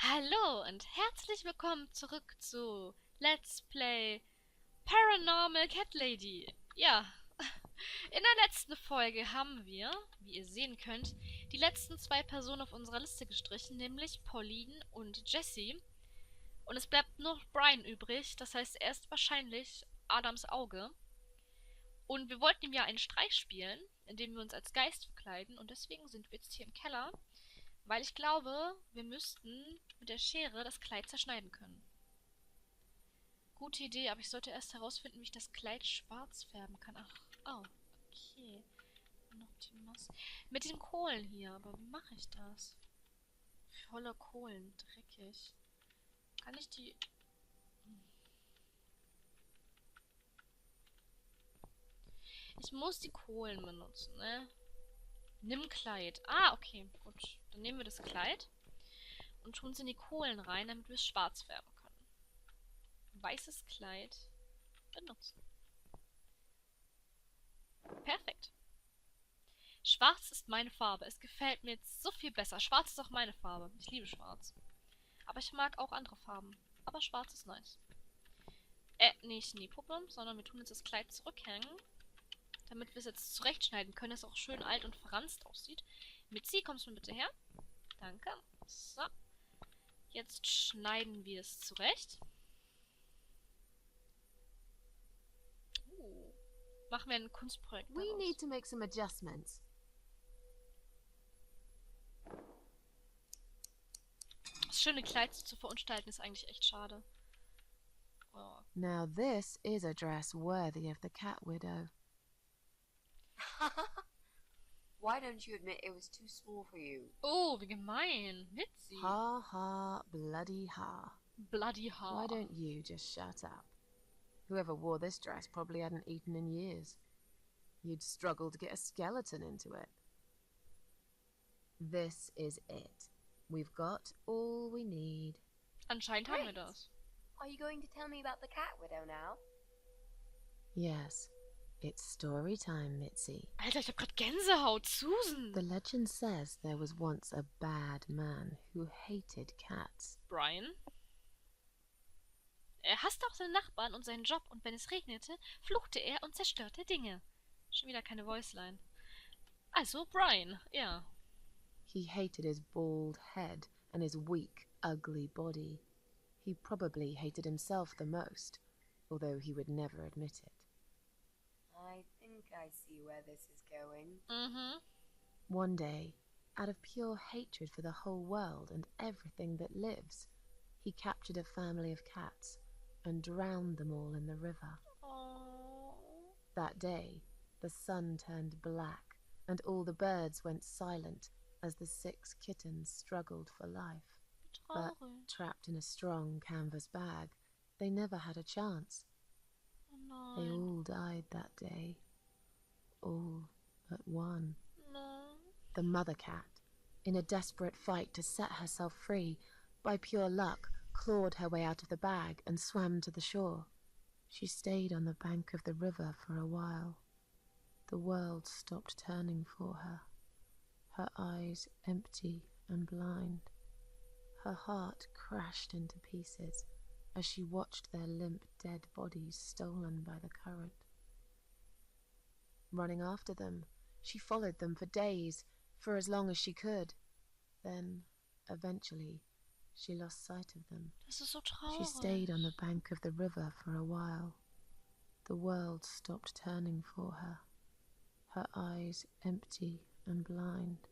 Hallo und herzlich willkommen zurück zu Let's Play Paranormal Cat Lady. Ja, in der letzten Folge haben wir, wie ihr sehen könnt, die letzten zwei Personen auf unserer Liste gestrichen, nämlich Pauline und Jessie. Und es bleibt nur noch Brian übrig, das heißt, er ist wahrscheinlich Adams Auge. Und wir wollten ihm ja einen Streich spielen, indem wir uns als Geist verkleiden. Und deswegen sind wir jetzt hier im Keller, weil ich glaube, wir müssten mit der Schere das Kleid zerschneiden können. Gute Idee, aber ich sollte erst herausfinden, wie ich das Kleid schwarz färben kann. Ach, oh, okay. Noch die Maske. Mit den Kohlen hier, aber wie mache ich das? Voller Kohlen, dreckig. Kann ich die... Ich muss die Kohlen benutzen, ne? Nimm Kleid. Ah, okay, gut. Dann nehmen wir das Kleid und tun es in die Kohlen rein, damit wir es schwarz färben können. Weißes Kleid benutzen. Perfekt. Schwarz ist meine Farbe. Es gefällt mir jetzt so viel besser. Schwarz ist auch meine Farbe. Ich liebe Schwarz. Aber ich mag auch andere Farben. Aber schwarz ist nice. Nicht in die Puppe, sondern wir tun jetzt das Kleid zurückhängen. Damit wir es jetzt zurechtschneiden können, dass es auch schön alt und verranzt aussieht. Mitzi, kommst du bitte her? Danke. So. Jetzt schneiden wir es zurecht. Machen wir ein Kunstprojekt daraus. We need to make some adjustments. Das schöne Kleid zu verunstalten ist eigentlich echt schade. Oh. Now this is a dress worthy of the cat widow. Why don't you admit it was too small for you? Oh, wie gemein. Mitzi. Ha ha, bloody ha. Bloody ha. Why don't you just shut up? Whoever wore this dress probably hadn't eaten in years. You'd struggle to get a skeleton into it. This is it. We've got all we need. Anscheinend haben wir Great. das. Are you going to tell me about the cat widow now? Yes, it's story time, Mitzi. Alter, ich hab grad Gänsehaut. Susan. The legend says there was once a bad man who hated cats. Brian. Er hasste auch seine Nachbarn und seinen Job, und wenn es regnete, fluchte er und zerstörte Dinge. Schon wieder keine Voiceline. Also Brian, ja. He hated his bald head and his weak, ugly body. He probably hated himself the most, although he would never admit it. I think I see where this is going. Mhm. One day, out of pure hatred for the whole world and everything that lives, he captured a family of cats and drowned them all in the river. Oh. That day, the sun turned black and all the birds went silent as the 6 kittens struggled for life. But Traurig. trapped in a strong canvas bag, they never had a chance. Oh They nein. all died that day. All but one. No. The mother cat, in a desperate fight to set herself free, by pure luck, clawed her way out of the bag and swam to the shore. She stayed on the bank of the river for a while. The world stopped turning for her, her eyes empty and blind. Her heart crashed into pieces as she watched their limp, dead bodies stolen by the current. Running after them, she followed them for days, for as long as she could. Then, eventually, she lost sight of them. Das ist so She traurig. stayed on the bank of the river for a while. The world stopped turning for her, her eyes empty and blind.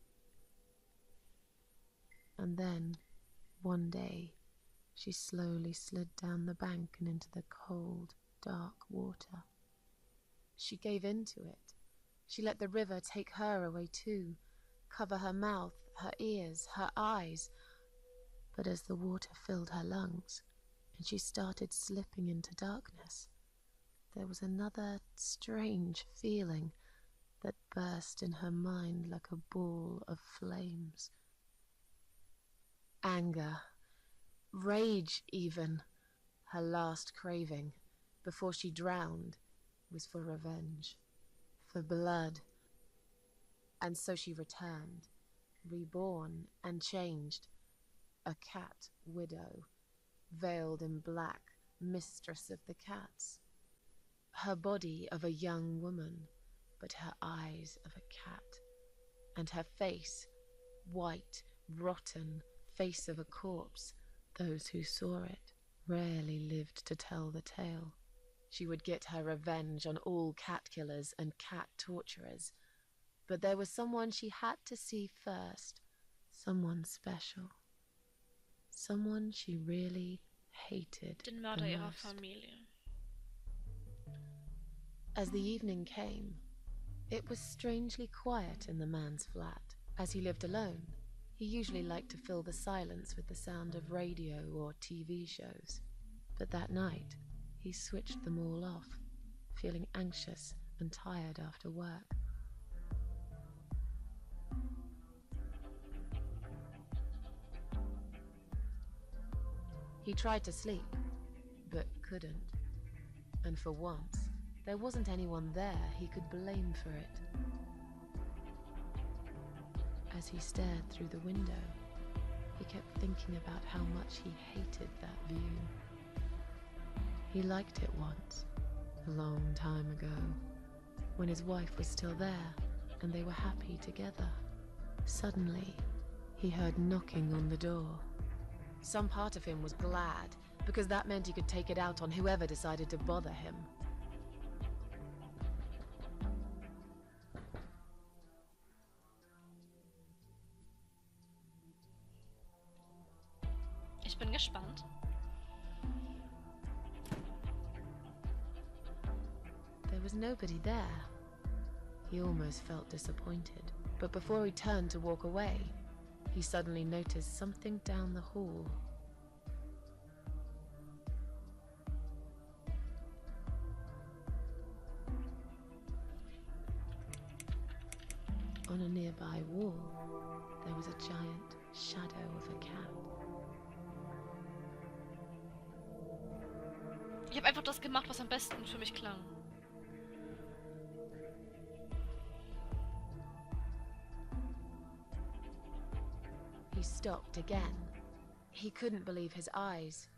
And then, one day, she slowly slid down the bank and into the cold, dark water. She gave in to it. She let the river take her away too, cover her mouth, her ears, her eyes. But as the water filled her lungs and she started slipping into darkness, there was another strange feeling that burst in her mind like a ball of flames. Anger, rage even. Her last craving, before she drowned, was for revenge, for blood. And so she returned, reborn and changed. a cat widow, veiled in black, mistress of the cats. Her body of a young woman, but her eyes of a cat, and her face, white, rotten, face of a corpse. Those who saw it rarely lived to tell the tale. She would get her revenge on all cat killers and cat torturers. But there was someone she had to see first, someone special. Someone she really hated Den the Mörder ihrer most. Familie. As the evening came, it was strangely quiet in the man's flat. As he lived alone, he usually liked to fill the silence with the sound of radio or TV shows. But that night, he switched them all off, feeling anxious and tired after work. He tried to sleep, but couldn't. And for once, there wasn't anyone there he could blame for it. As he stared through the window, he kept thinking about how much he hated that view. He liked it once, a long time ago, when his wife was still there and they were happy together. Suddenly, he heard knocking on the door. Some part of him was glad, because that meant he could take it out on whoever decided to bother him. Ich bin gespannt. There was nobody there. He almost felt disappointed, but before he turned to walk away, he suddenly noticed something down the hall. On a nearby wall, there was a giant shadow of a cat. Ich habe einfach das gemacht, was am besten für mich klang. He stopped again. He couldn't believe his eyes.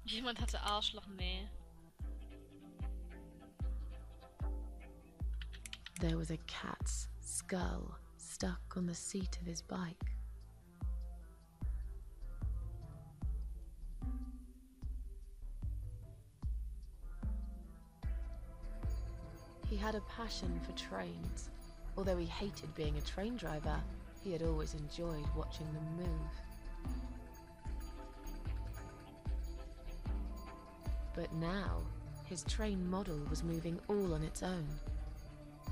Jemand hatte Arschloch-Nähe. There was a cat's skull stuck on the seat of his bike. He had a passion for trains. Although he hated being a train driver, he had always enjoyed watching them move. But now, his train model was moving all on its own.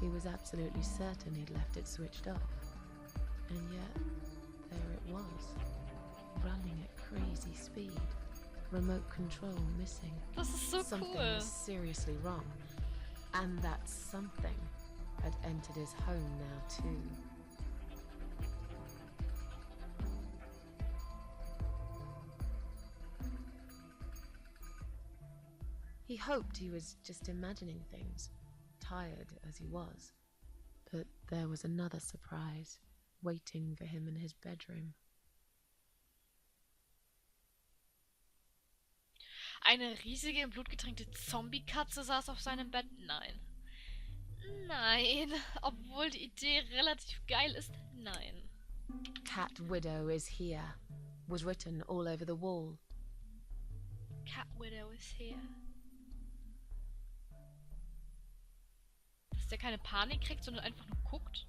He was absolutely certain he'd left it switched off. And yet, there it was, running at crazy speed. Remote control missing. Das ist so Something cool. was seriously wrong. And that something had entered his home now too. He hoped he was just imagining things, tired as he was. But there was another surprise waiting for him in his bedroom. Eine riesige, in Blut getränkte Zombie-Katze saß auf seinem Bett? Nein. Nein. Obwohl die Idee relativ geil ist, nein. Cat Widow is here, was written all over the wall. Cat Widow is here. Dass der keine Panik kriegt, sondern einfach nur guckt.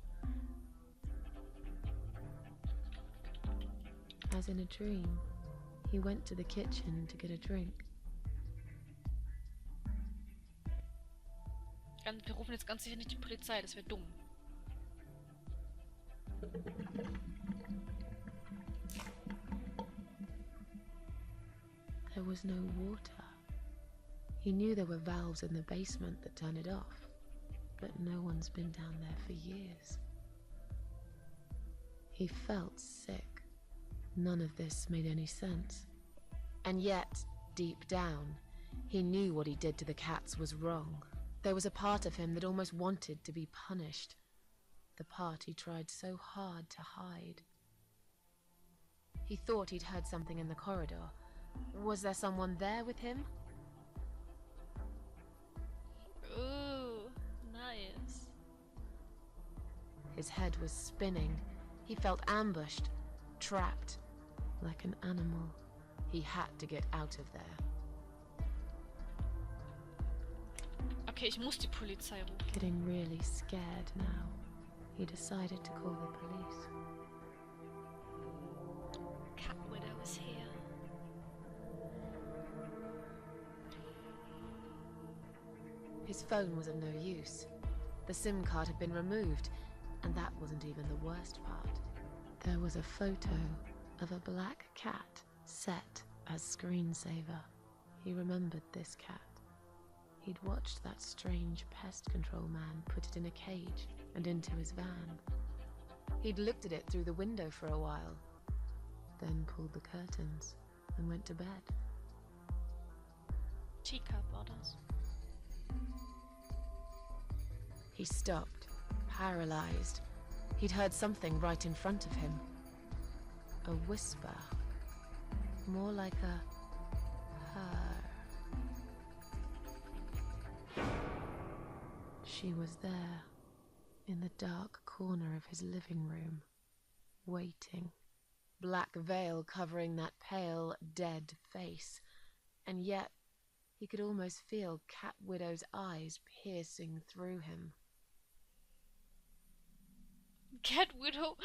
As in a dream, he went to the kitchen to get a drink. Wir rufen jetzt ganz sicher nicht die Polizei, das wäre dumm. There was no water. He knew there were valves in the basement that turn it off, but no one's been down there for years. He felt sick. None of this made any sense. And yet, deep down, he knew what he did to the cats was wrong. There was a part of him that almost wanted to be punished. the part he tried so hard to hide. He thought he'd heard something in the corridor. Was there someone there with him? Ooh, nice. His head was spinning. He felt ambushed, trapped, like an animal. He had to get out of there. Okay, ich muss die Polizei rufen. Getting really scared now, he decided to call the police. Cat Widow is here. His phone was of no use. The SIM card had been removed, and that wasn't even the worst part. There was a photo of a black cat set as screensaver. He remembered this cat. He'd watched that strange pest control man put it in a cage and into his van. He'd looked at it through the window for a while, then pulled the curtains and went to bed. Teacup war das. He stopped, paralyzed. He'd heard something right in front of him. A whisper. More like a purr. She was there, in the dark corner of his living room, waiting. Black veil covering that pale, dead face. And yet, he could almost feel Cat Widow's eyes piercing through him. Cat Widow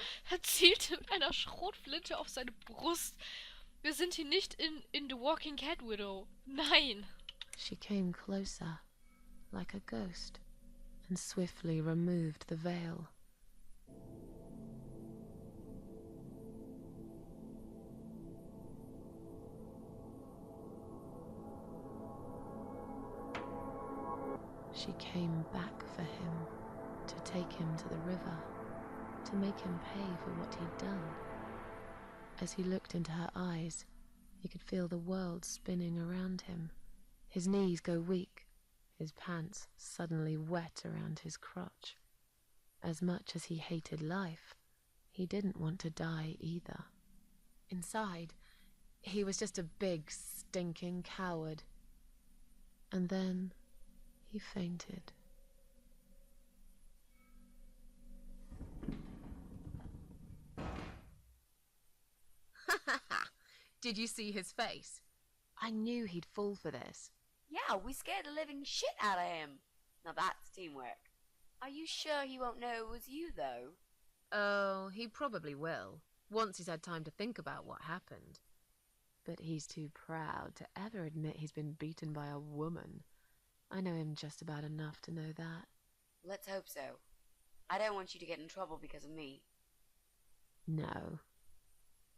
zielte mit einer Schrotflinte auf seine Brust. Wir sind hier nicht in The Walking Cat Widow. Nein. She came closer, like a ghost, and swiftly removed the veil. She came back for him, to take him to the river, to make him pay for what he'd done. As he looked into her eyes, he could feel the world spinning around him, his knees go weak, his pants suddenly wet around his crotch. As much as he hated life, he didn't want to die either. Inside, he was just a big, stinking coward. And then he fainted. Did you see his face? I knew he'd fall for this. Yeah, we scared the living shit out of him. Now that's teamwork. Are you sure he won't know it was you, though? Oh, he probably will, once he's had time to think about what happened. But he's too proud to ever admit he's been beaten by a woman. I know him just about enough to know that. Let's hope so. I don't want you to get in trouble because of me. No.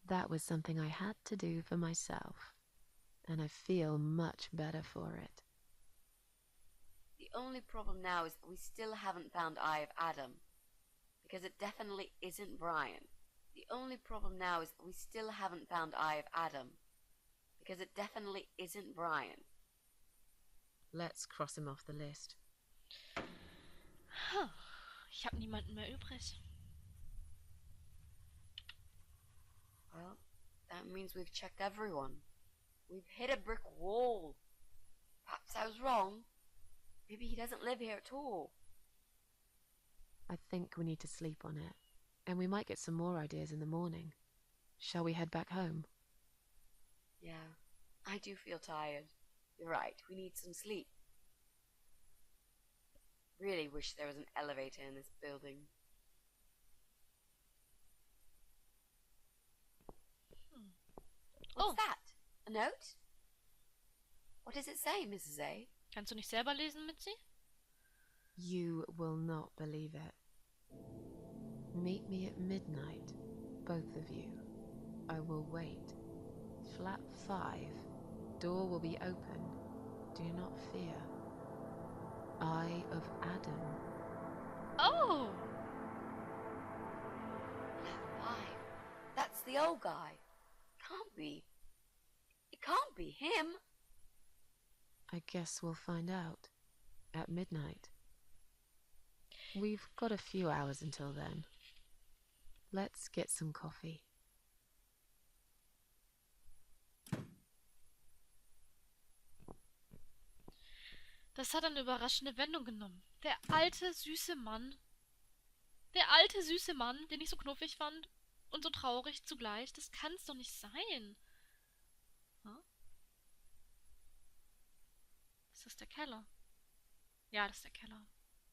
That was something I had to do for myself, and I feel much better for it. The only problem now is that we still haven't found Eye of Adam, because it definitely isn't Brian. The only problem now is that we still haven't found Eye of Adam, because it definitely isn't Brian. Let's cross him off the list. Ich habe niemanden mehr übrig. Well, that means we've checked everyone. We've hit a brick wall. Perhaps I was wrong. Maybe he doesn't live here at all. I think we need to sleep on it, and we might get some more ideas in the morning. Shall we head back home? Yeah, I do feel tired. You're right, we need some sleep. Really wish there was an elevator in this building. What's that? A note? What does it say, Mrs. A? Kannst du nicht selber lesen, Mitzi? You will not believe it. Meet me at midnight, both of you. I will wait. Flat 5. Door will be open. Do not fear. Eye of Adam. Oh! Flat 5. That's the old guy. Can't be. It can't be him. I guess we'll find out. At midnight. We've got a few hours until then. Let's get some coffee. Das hat eine überraschende Wendung genommen. Der alte, süße Mann, den ich so knuffig fand und so traurig zugleich, das kann's doch nicht sein. Hm? Ist das der Keller? Ja, das ist der Keller.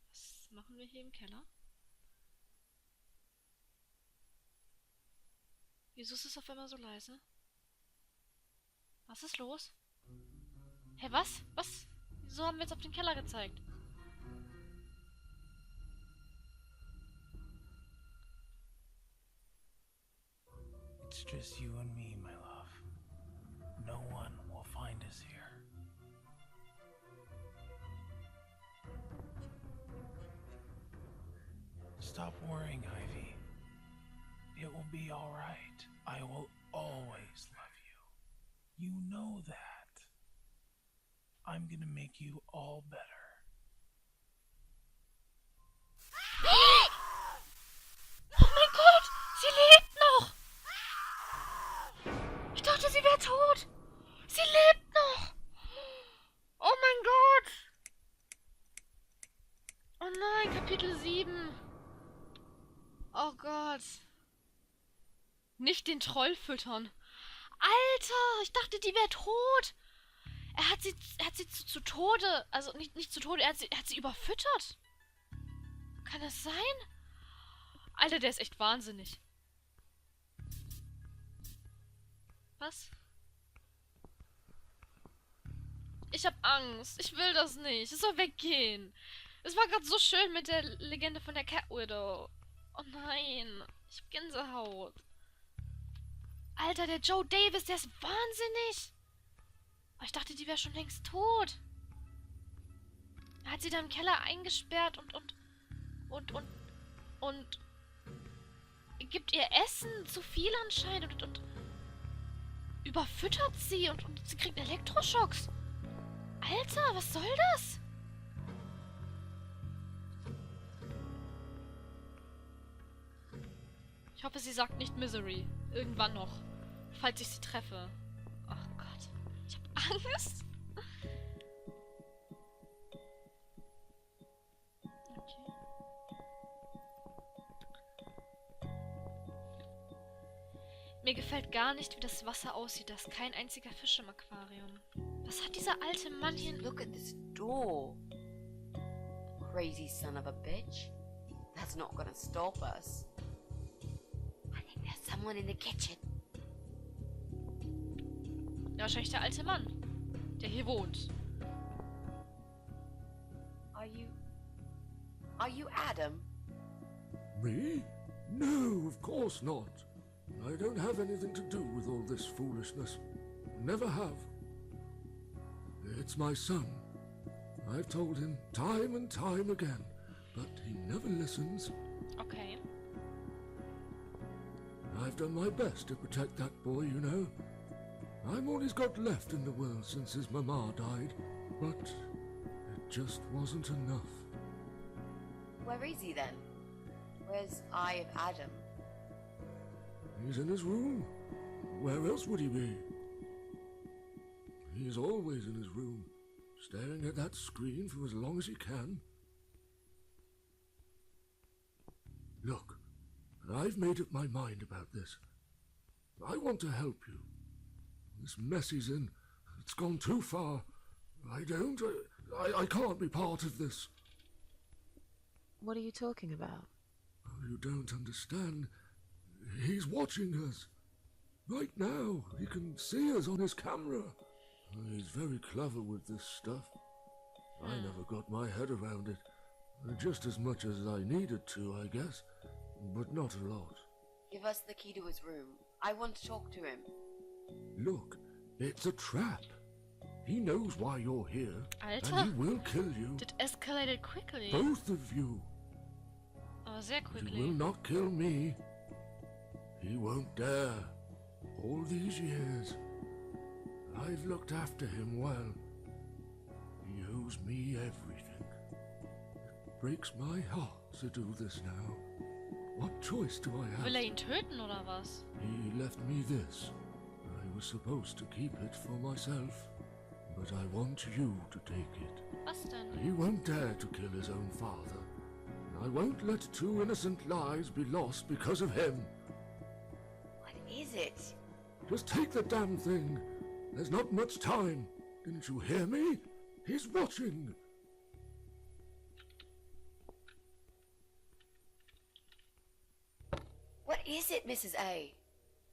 Was machen wir hier im Keller? Wieso ist es auf einmal so leise? Was ist los? Hä, was? Was? Wieso haben wir jetzt auf den Keller gezeigt? It's just you and me, my love. No one will find us here. Stop worrying, Ivy. It will be all right. I will always love you. You know that. I'm gonna make you all better. Oh mein Gott! Sie lebt noch! Ich dachte, sie wäre tot! Sie lebt noch! Oh mein Gott! Oh nein, Kapitel 7. Oh Gott. Nicht den Troll füttern. Alter, ich dachte, die wäre tot. Er hat sie zu Tode, also nicht zu Tode, er hat sie überfüttert. Kann das sein? Alter, der ist echt wahnsinnig. Was? Ich hab Angst. Ich will das nicht. Es soll weggehen. Es war gerade so schön mit der Legende von der Cat Widow. Oh nein. Ich hab Gänsehaut. Alter, der Joe Davis, der ist wahnsinnig. Oh, ich dachte, die wäre schon längst tot. Er hat sie da im Keller eingesperrt und gibt ihr Essen zu viel anscheinend und überfüttert sie und sie kriegt Elektroschocks. Alter, was soll das? Ich hoffe, sie sagt nicht Misery. Irgendwann noch. Falls ich sie treffe. Ach Gott. Ich hab Angst. Okay. Mir gefällt gar nicht, wie das Wasser aussieht. Da ist kein einziger Fisch im Aquarium. Was hat dieser alte Mann hier... Look at this door. Crazy son of a bitch. That's not gonna stop us. I think there's someone in the kitchen. Ja, wahrscheinlich der alte Mann, der hier wohnt. Are you Adam? Me? No, of course not. I don't have anything to do with all this foolishness. Never have. It's my son. I've told him time and time again, but he never listens. Okay. I've done my best to protect that boy, you know. I'm all he's got left in the world since his mama died, but it just wasn't enough. Where is he then? Where's Eye of Adam? He's in his room. Where else would he be? He's always in his room, staring at that screen for as long as he can. Look, I've made up my mind about this. I want to help you. This mess he's in, it's gone too far. I can't be part of this. What are you talking about? Oh, you don't understand. He's watching us. Right now, he can see us on his camera. He's very clever with this stuff. I never got my head around it. Just as much as I needed to, I guess. But not a lot. Give us the key to his room. I want to talk to him. Look, it's a trap. He knows why you're here. Alter, and he will kill you. that escalated quickly. Both of you. Aber sehr But he quickly. will not kill me. He won't dare. All these years, I've looked after him well. He owes me everything. It breaks my heart to do this now. What choice do I have? Will ihn töten oder was? He left me this. I was supposed to keep it for myself, but I want you to take it. Was denn? He won't dare to kill his own father. I won't let 2 innocent lives be lost because of him. What is it? Just take the damn thing. There's not much time. Didn't you hear me? He's watching. What is it, Mrs. A?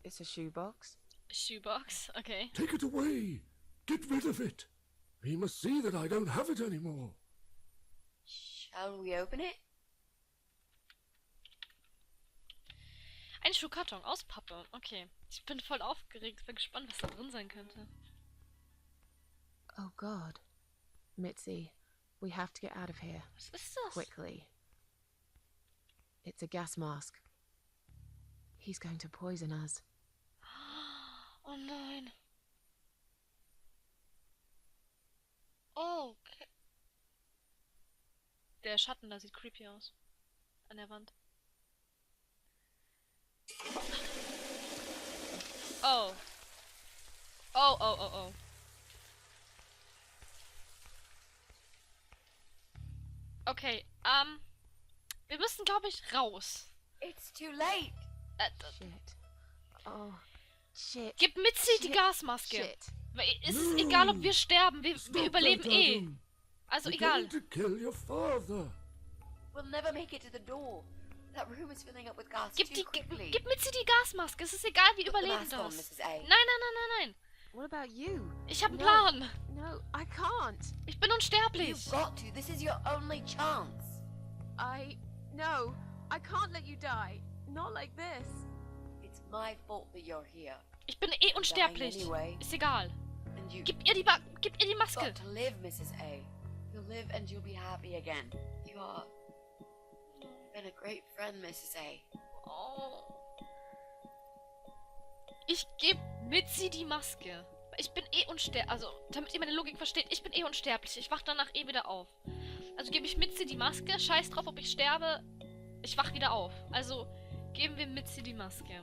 It's a shoebox. Shoebox, okay. Take it away. Get rid of it. He must see that I don't have it anymore. Shall we open it? Ein Schuhkarton aus Pappe. Okay. Ich bin voll aufgeregt. Bin gespannt, was da drin sein könnte. Oh God. Mitzi, we have to get out of here. Was ist das? Quickly. It's a gas mask. He's going to poison us. Oh nein. Oh, okay. Der Schatten da sieht creepy aus. An der Wand. Oh. Oh, oh, oh, oh. Okay, wir müssen, glaube ich, raus. It's too late. Shit. Oh, shit. Gib Mitzi die Shit. Gasmaske. Shit. Weil es ist egal, ob wir sterben, wir überleben that, eh. Adam. Also You're egal. going to kill your father. We'll never make it to the door. That room is filling up with gas Gib too quickly. Mitzi die Gasmaske. Es ist egal, wir Put the überleben mask on, das. Mrs. A. Nein, nein, nein, nein, nein. What about you? Ich habe einen No. Plan. No, I can't. Ich bin unsterblich. You've got to. This is your only chance. No, I can't let you die. Not like this. It's my fault that you're here. Ich bin eh unsterblich. Dying anyway. Ist egal. And you Gib ihr die Maske. got to live, Mrs. A. You'll live and you'll be happy again. You are. You've been a great friend, Mrs. A. Oh. Ich gebe Mitzi die Maske. Ich bin eh unsterblich. Also, damit ihr meine Logik versteht, ich bin eh unsterblich. Ich wach danach eh wieder auf. Also gebe ich Mitzi die Maske. Scheiß drauf, ob ich sterbe. Ich wach wieder auf. Also geben wir Mitzi die Maske.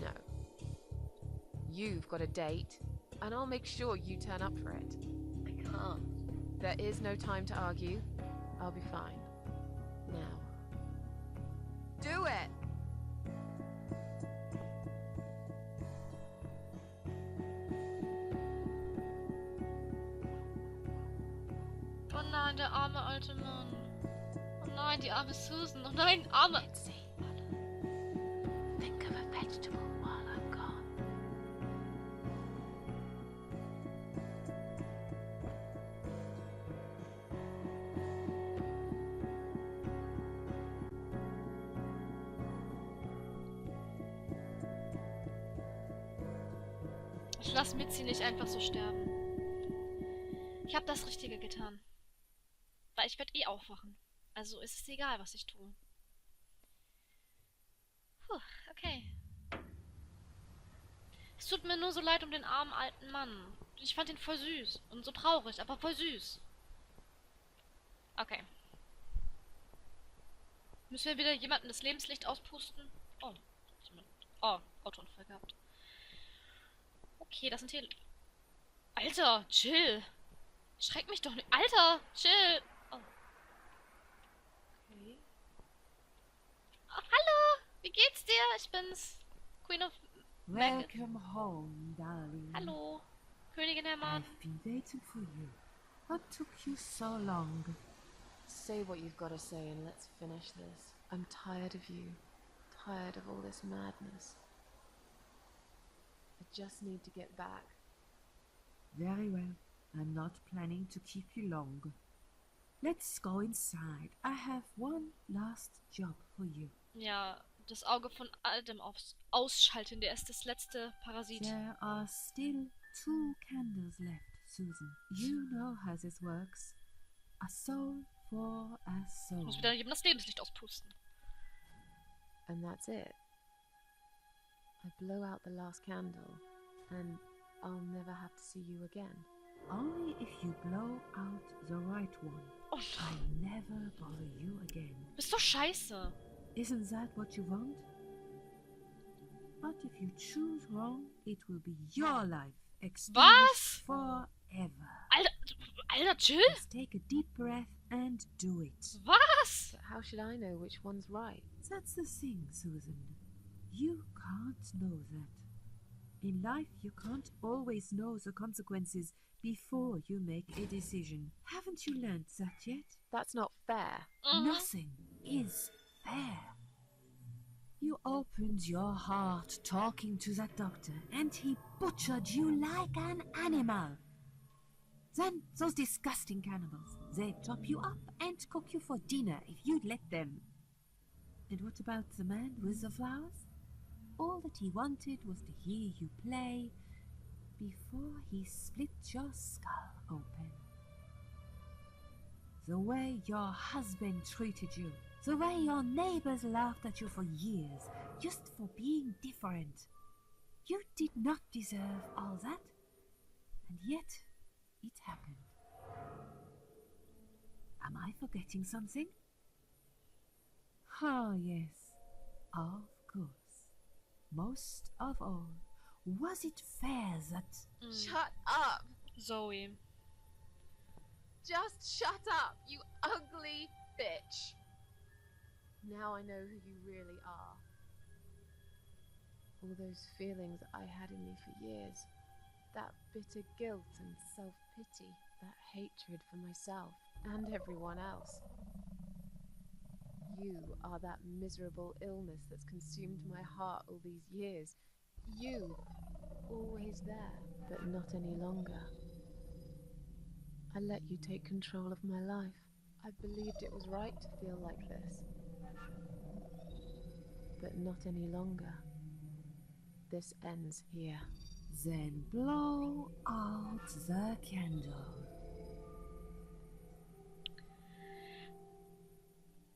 No. You've got a date, and I'll make sure you turn up for it. I can't. There is no time to argue. I'll be fine. Now. Do it! Oh nein, der arme alte Mann. Oh nein, die arme Susan. Oh nein, arme... Mitzi, think of a vegetable while I'm gone. Ich lass Mitzi nicht einfach so sterben. Ich habe das Richtige getan. Weil ich werde eh aufwachen. Also ist es egal, was ich tue. Puh, okay. Es tut mir nur so leid um den armen alten Mann. Ich fand ihn voll süß. Und so traurig, aber voll süß. Okay. Müssen wir wieder jemanden das Lebenslicht auspusten? Oh. Oh, Autounfall gehabt. Okay, das sind hier... Alter, chill. Schreck mich doch nicht. Alter, chill. Oh. Okay. Oh, hallo, wie geht's dir? Ich bin's. Queen of... Welcome home, darling. Hallo, Königin Hermann. I've been waiting for you. What took you so long? Say what you've got to say and let's finish this. I'm tired of you. Tired of all this madness. I just need to get back. Very well. I'm not planning to keep you long. Let's go inside. I have one last job for you. Ja, das Auge von Adam ausschalten. Der ist das letzte Parasit. There are still 2 candles left, Susan. You know how this works. A soul for a Ich soul. muss wieder jedem das Lebenslicht auspusten. And that's it. I blow out the last candle, and I'll never have to see you again. Only if you blow out the right one. Oh I'll never bother you again. bist doch scheiße. Isn't that what you want? But if you choose wrong, it will be your life extinguished forever. Alter, chill. Just take a deep breath and do it. Was? But how should I know which one's right? That's the thing, Susan. You can't know that. In life, you can't always know the consequences before you make a decision. Haven't you learned that yet? That's not fair. Nothing is fair. You opened your heart talking to that doctor, and he butchered you like an animal. Then those disgusting cannibals, they'd chop you up and cook you for dinner if you'd let them. And what about the man with the flowers? All that he wanted was to hear you play before he split your skull open. The way your husband treated you, the way your neighbors laughed at you for years, just for being different. You did not deserve all that, and yet it happened. Am I forgetting something? Oh, yes, of course. Most of all, was it fair that... Shut up! Zoe. Just shut up, you ugly bitch! Now I know who you really are. All those feelings I had in me for years. That bitter guilt and self-pity. That hatred for myself and everyone else. You are that miserable illness that's consumed my heart all these years. You, always there, but not any longer. I let you take control of my life. I believed it was right to feel like this. But not any longer. This ends here. Then blow out the candle.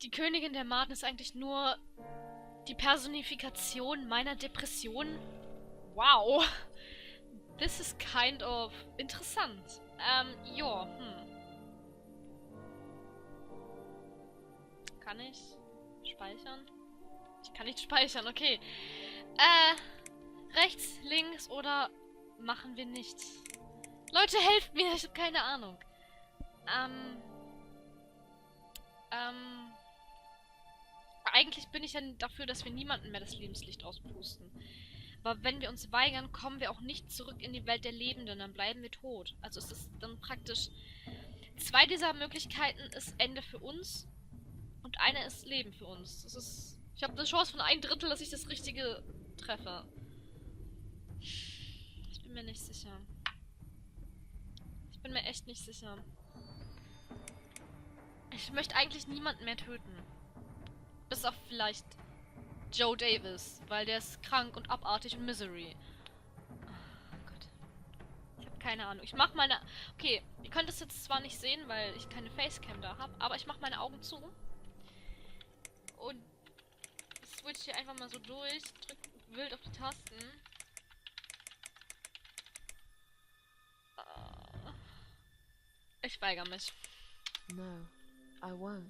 Die Königin der Maden ist eigentlich nur die Personifikation meiner Depression. Wow. This is kind of interessant. Ja, Kann ich speichern? Ich kann nicht speichern, okay. Rechts, links oder machen wir nichts? Leute, helft mir, ich habe keine Ahnung. Eigentlich bin ich ja dafür, dass wir niemanden mehr das Lebenslicht auspusten. Aber wenn wir uns weigern, kommen wir auch nicht zurück in die Welt der Lebenden, dann bleiben wir tot. Also es ist dann praktisch... 2 dieser Möglichkeiten ist Ende für uns und eine ist Leben für uns. Das ist... Ich habe eine Chance von 1/3, dass ich das Richtige treffe. Ich bin mir nicht sicher. Ich bin mir echt nicht sicher. Ich möchte eigentlich niemanden mehr töten. Bis auf vielleicht Joe Davis, weil der ist krank und abartig und Misery. Oh Gott. Ich habe keine Ahnung. Ich mache meine... Okay, ihr könnt es jetzt zwar nicht sehen, weil ich keine Facecam da habe, aber ich mache meine Augen zu. Und switch hier einfach mal so durch. Drück wild auf die Tasten. Ich weigere mich. No, I won't.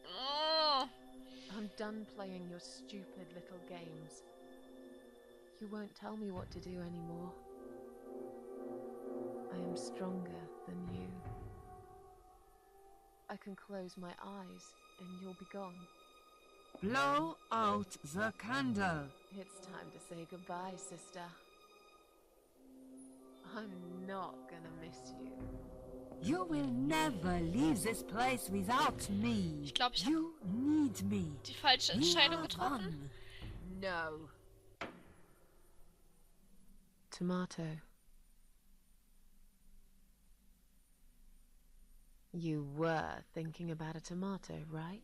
Oh. I'm done playing your stupid little games. You won't tell me what to do anymore. I am stronger than you. I can close my eyes and you'll be gone. Blow out the candle. It's time to say goodbye, sister. I'm not gonna miss you. You will never leave this place without me. Ich glaube, ich habe You need me. die falsche Entscheidung You getroffen. run. No. Tomato. You were thinking about a tomato, right?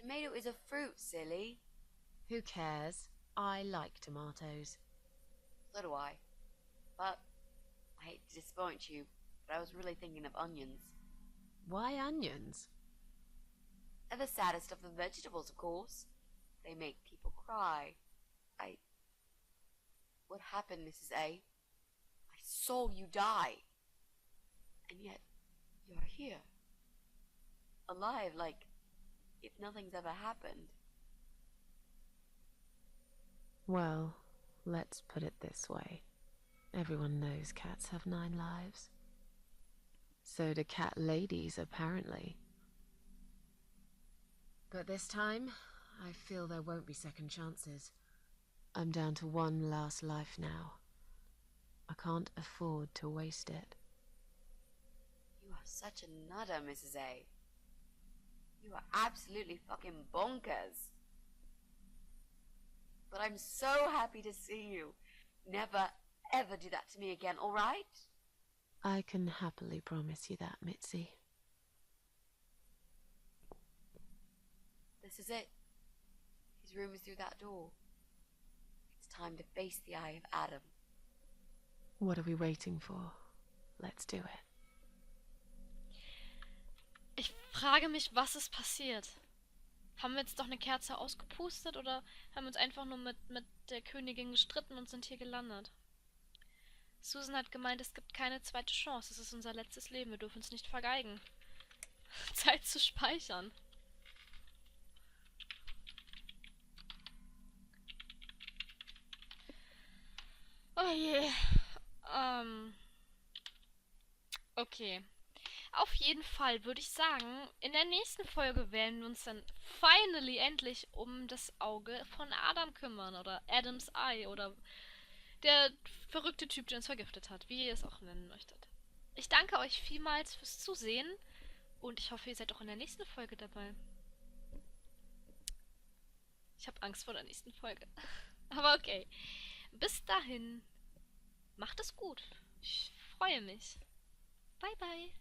Tomato is a fruit, silly. Who cares? I like tomatoes. So do I. But I hate to disappoint you, but I was really thinking of onions. Why onions? The saddest of the vegetables, of course. They make people cry. What happened, Mrs. A? I saw you die. And yet, you're here. Alive, like if nothing's ever happened. Well, let's put it this way. Everyone knows cats have 9 lives. So do cat ladies, apparently. But this time, I feel there won't be second chances. I'm down to 1 last life now. I can't afford to waste it. You are such a nutter, Mrs. A. You are absolutely fucking bonkers. But I'm so happy to see you. Never, ever do that to me again, all right? I can happily promise you that, Mitzi. This is it. His room is through that door. It's time to face the eye of Adam. What are we waiting for? Let's do it. Ich frage mich, was ist passiert? Haben wir jetzt doch eine Kerze ausgepustet oder haben wir uns einfach nur mit der Königin gestritten und sind hier gelandet? Susan hat gemeint, es gibt keine zweite Chance. Es ist unser letztes Leben. Wir dürfen es nicht vergeigen. Zeit zu speichern. Oh je. Okay. Auf jeden Fall würde ich sagen, in der nächsten Folge werden wir uns dann finally endlich um das Auge von Adam kümmern. Oder Adams Eye. Oder der verrückte Typ, der uns vergiftet hat. Wie ihr es auch nennen möchtet. Ich danke euch vielmals fürs Zusehen. Und ich hoffe, ihr seid auch in der nächsten Folge dabei. Ich habe Angst vor der nächsten Folge. Aber okay. Bis dahin. Macht es gut. Ich freue mich. Bye, bye.